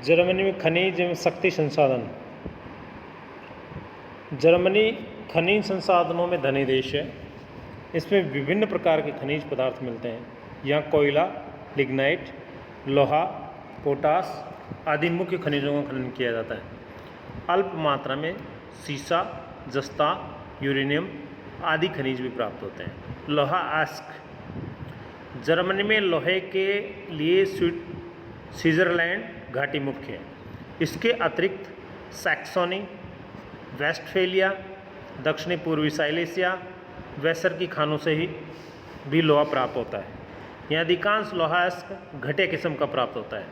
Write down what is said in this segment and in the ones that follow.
Germany में खनिज एवं शक्ति संसाधन। जर्मनी खनिज संसाधनों में धनी देश है। इसमें विभिन्न प्रकार के खनिज पदार्थ मिलते हैं। यहाँ कोयला, लिग्नाइट, लोहा, पोटास आदि मुख्य खनिजों का खनन किया जाता है। अल्प मात्रा में सीसा, जस्ता, यूरेनियम आदि खनिज भी प्राप्त होते हैं। लोहा आस्क। जर्मनी में लोहे के लिए स्विट्जरलैंड घाटी मुख्य है। इसके अतिरिक्त सैक्सोनी, वेस्टफेलिया, दक्षिणी पूर्वी साइलेसिया, वेसर की खानों से ही भी लोहा प्राप्त होता है। यहाँ अधिकांश लोहास्क घटे किस्म का प्राप्त होता है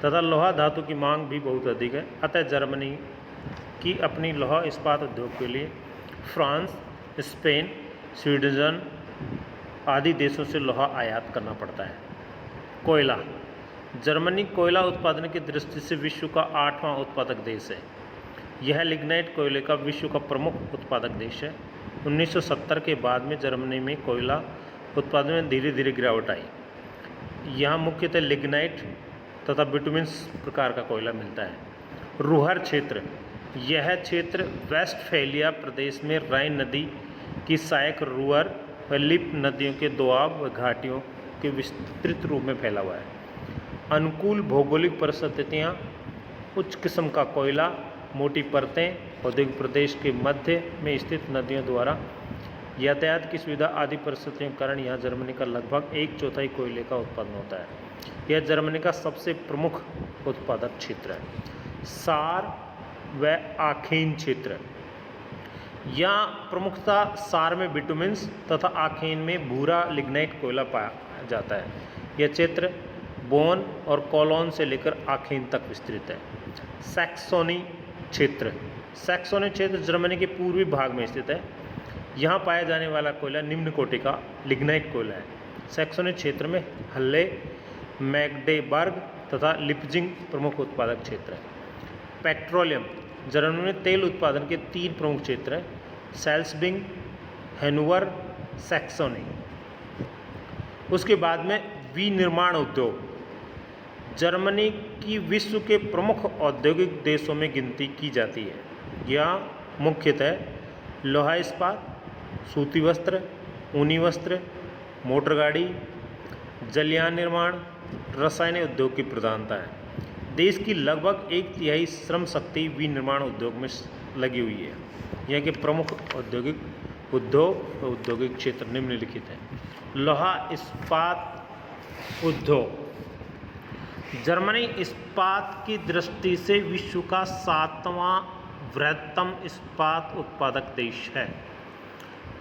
तथा लोहा धातु की मांग भी बहुत अधिक है। अतः जर्मनी की अपनी लोहा इस्पात उद्योग के लिए फ्रांस, स्पेन, स्वीडन आदि देशों से लोहा आयात करना पड़ता है। कोयला। जर्मनी कोयला उत्पादन की दृष्टि से विश्व का 8वां उत्पादक देश है। यह लिग्नाइट कोयले का विश्व का प्रमुख उत्पादक देश है। 1970 के बाद में जर्मनी में कोयला उत्पादन में धीरे धीरे गिरावट आई। यहाँ मुख्यतः लिग्नाइट तथा बिटुमिन्स प्रकार का कोयला मिलता है। रूहर क्षेत्र। यह क्षेत्र वेस्टफेलिया प्रदेश में राइन नदी की सहायक रूअर व लिप नदियों के दोआब व घाटियों के विस्तृत रूप में फैला हुआ है। अनुकूल भौगोलिक परिस्थितियाँ, उच्च किस्म का कोयला, मोटी परतें, औद्योगिक प्रदेश के मध्य में स्थित नदियों द्वारा यातायात की सुविधा आदि परिस्थितियों के कारण यहाँ जर्मनी का लगभग 1/4 कोयले का उत्पादन होता है। यह जर्मनी का सबसे प्रमुख उत्पादक क्षेत्र है। सार व आखेन क्षेत्र। यहाँ प्रमुखतः सार में बिटुमिन्स तथा आखेन में भूरा लिग्नाइट कोयला पाया जाता है। यह क्षेत्र बोन और कोलोन से लेकर आखेन तक विस्तृत है। सैक्सोनी क्षेत्र। सैक्सोनी क्षेत्र जर्मनी के पूर्वी भाग में स्थित है। यहाँ पाया जाने वाला कोयला निम्न कोटि का लिग्नाइट कोयला है। सैक्सोनी क्षेत्र में हल्ले, मैग्डेबर्ग तथा लिप्जिंग प्रमुख उत्पादक क्षेत्र है। पेट्रोलियम। जर्मनी में तेल उत्पादन के 3 प्रमुख क्षेत्र हैं: सेल्सबिंग, हैनोवर, सैक्सोनी। उसके बाद में विनिर्माण उद्योग। जर्मनी की विश्व के प्रमुख औद्योगिक देशों में गिनती की जाती है। यहाँ मुख्यतः लोहा इस्पात, सूती वस्त्र, ऊनी वस्त्र, मोटर गाड़ी, जलयान निर्माण, रसायन उद्योग की प्रधानता है। देश की लगभग 1/3 श्रम शक्ति विनिर्माण उद्योग में लगी हुई है। यहाँ के प्रमुख औद्योगिक उद्योग व औद्योगिक क्षेत्र निम्नलिखित हैं। लोहा इस्पात उद्योग। जर्मनी इस्पात की दृष्टि से विश्व का 7वां बृहत्तम इस्पात उत्पादक देश है।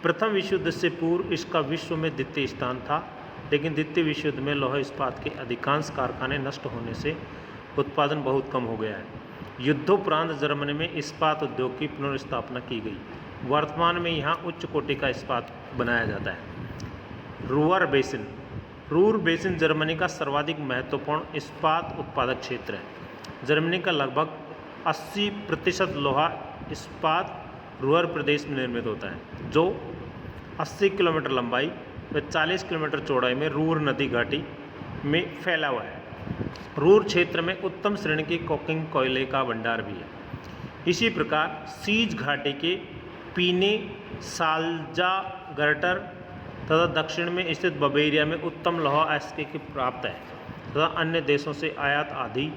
प्रथम विश्व युद्ध से पूर्व इसका विश्व में द्वितीय स्थान था, लेकिन द्वितीय विश्व युद्ध में लोहा इस्पात के अधिकांश कारखाने नष्ट होने से उत्पादन बहुत कम हो गया है। युद्धोपरांत जर्मनी में इस्पात उद्योग की पुनर्स्थापना की गई। वर्तमान में यहाँ उच्च कोटि का इस्पात बनाया जाता है। रूअर बेसिन। रूर बेसिन जर्मनी का सर्वाधिक महत्वपूर्ण इस्पात उत्पादक क्षेत्र है। जर्मनी का लगभग 80% लोहा इस्पात रूअर प्रदेश में निर्मित होता है, जो 80 किलोमीटर लंबाई व 40 किलोमीटर चौड़ाई में रूर नदी घाटी में फैला हुआ है। रूर क्षेत्र में उत्तम श्रेणी के कोकिंग कोयले का भंडार भी है। इसी प्रकार सीज घाटी के पीने, साल्जा गर्टर तथा दक्षिण में स्थित बवेरिया में उत्तम लोहा आस्क की प्राप्त है तथा अन्य देशों से आयात आदि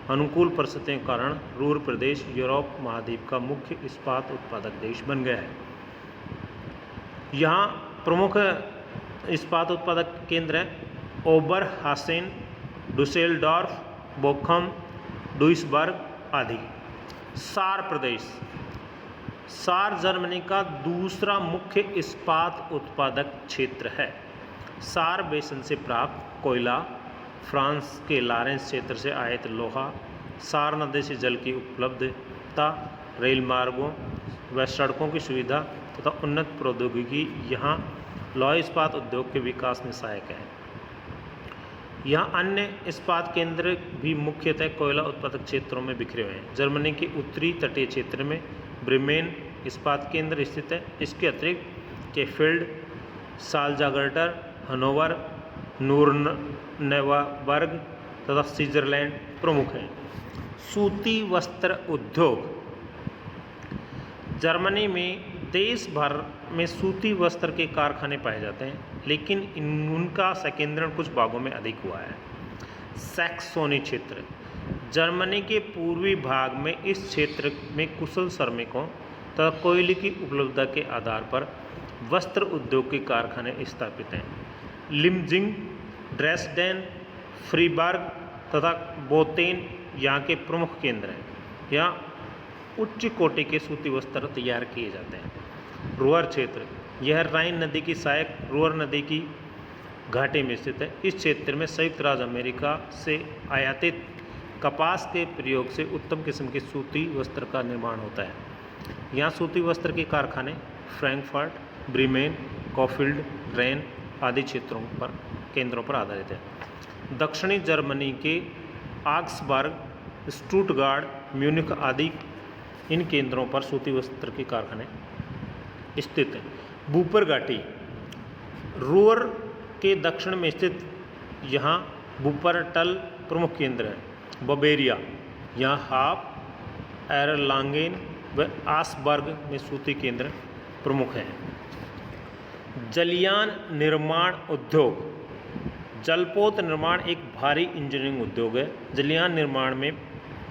अनुकूल परिस्थितियों के कारण रूर प्रदेश यूरोप महाद्वीप का मुख्य इस्पात उत्पादक देश बन गया है। यहाँ प्रमुख इस्पात उत्पादक केंद्र हैं ओबरहासेन, डुसेलडॉर्फ, बोखम, डुइसबर्ग आदि। सार प्रदेश। सार जर्मनी का दूसरा मुख्य इस्पात उत्पादक क्षेत्र है। सार बेसिन से प्राप्त कोयला, फ्रांस के लॉरेंस क्षेत्र से आयात लोहा, सार नदी से जल की उपलब्धता, रेल मार्गों व सड़कों की सुविधा तथा उन्नत प्रौद्योगिकी यहाँ लोहा इस्पात उद्योग के विकास में सहायक है। यहाँ अन्य इस्पात केंद्र भी मुख्यतः कोयला उत्पादक क्षेत्रों में बिखरे हुए हैं। जर्मनी के उत्तरी तटीय क्षेत्र में ब्रेमेन इस्पात केंद्र स्थित है। इसके अतिरिक्त केफेल्ड, साल्ज़गर्टर, हनोवर, नूर्नबर्ग तथा स्विट्जरलैंड प्रमुख हैं। सूती वस्त्र उद्योग। जर्मनी में देश भर में सूती वस्त्र के कारखाने पाए जाते हैं, लेकिन उनका संकेंद्रण कुछ भागों में अधिक हुआ है। सैक्सोनी क्षेत्र। जर्मनी के पूर्वी भाग में इस क्षेत्र में कुशल श्रमिकों तथा कोयले की उपलब्धता के आधार पर वस्त्र उद्योग के कारखाने स्थापित हैं। लिमजिंग, ड्रेसडेन, फ्रीबर्ग तथा बोतेन यहाँ के प्रमुख केंद्र हैं। यहाँ उच्च कोटि के सूती वस्त्र तैयार किए जाते हैं। रुअर क्षेत्र। यह राइन नदी की सहायक रुअर नदी की घाटी में स्थित है। इस क्षेत्र में संयुक्त राज्य अमेरिका से आयातित कपास के प्रयोग से उत्तम किस्म के सूती वस्त्र का निर्माण होता है। यहाँ सूती वस्त्र के कारखाने फ्रैंकफर्ट, ब्रीमेन, कॉफील्ड, रेन आदि केंद्रों पर आधारित है। दक्षिणी जर्मनी के आग्सबर्ग, स्टुटगार्ट, म्यूनिख आदि इन केंद्रों पर सूती वस्त्र के कारखाने स्थित हैं। बूपर घाटी। रुअर के दक्षिण में स्थित यहाँ वुपरटल प्रमुख केंद्र है। बवेरिया, यहाँ हाफ, एरलांगेन व आसबर्ग में सूती केंद्र प्रमुख हैं। जलयान निर्माण उद्योग। जलपोत निर्माण एक भारी इंजीनियरिंग उद्योग है। जलयान निर्माण में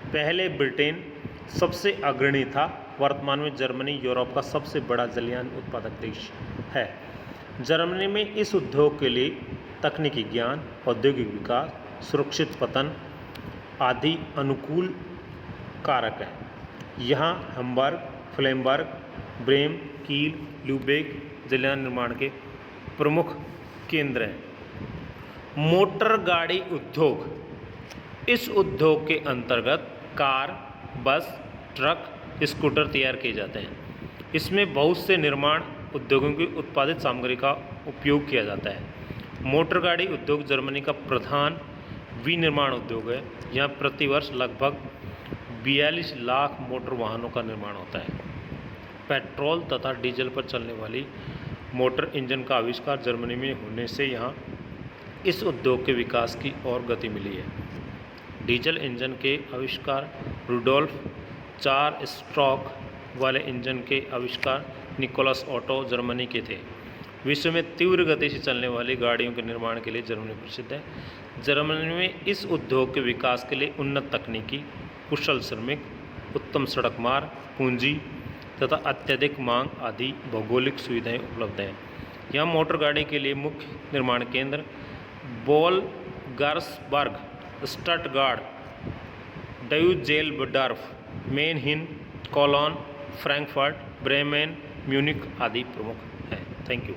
पहले ब्रिटेन सबसे अग्रणी था। वर्तमान में जर्मनी यूरोप का सबसे बड़ा जलयान उत्पादक देश है। जर्मनी में इस उद्योग के लिए तकनीकी ज्ञान, औद्योगिक विकास, सुरक्षित पतन आदि अनुकूल कारक हैं। यहाँ हैम्बर्ग, फ्लेमबर्ग, ब्रेम, कील, ल्यूबेक जलयान निर्माण के प्रमुख केंद्र हैं। मोटर गाड़ी उद्योग। इस उद्योग के अंतर्गत कार, बस, ट्रक, स्कूटर तैयार किए जाते हैं। इसमें बहुत से निर्माण उद्योगों की उत्पादित सामग्री का उपयोग किया जाता है। मोटर गाड़ी उद्योग जर्मनी का प्रधान विनिर्माण उद्योग है। यहाँ प्रतिवर्ष लगभग 42 लाख मोटर वाहनों का निर्माण होता है। पेट्रोल तथा डीजल पर चलने वाली मोटर इंजन का आविष्कार जर्मनी में होने से यहाँ इस उद्योग के विकास की और गति मिली है। डीजल इंजन के आविष्कार रुडोल्फ, 4 स्ट्रोक वाले इंजन के आविष्कार निकोलस ओटो जर्मनी के थे। विश्व में तीव्र गति से चलने वाली गाड़ियों के निर्माण के लिए जर्मनी प्रसिद्ध है। जर्मनी में इस उद्योग के विकास के लिए उन्नत तकनीकी, कुशल श्रमिक, उत्तम सड़क मार्ग, पूंजी तथा अत्यधिक मांग आदि भौगोलिक सुविधाएं उपलब्ध हैं। यहाँ मोटर गाड़ी के लिए मुख्य निर्माण केंद्र Wolfsburg, Stuttgart, Dusseldorf, Mannheim, Cologne, Frankfurt, Bremen, Munich आदि प्रमुख हैं। Thank you.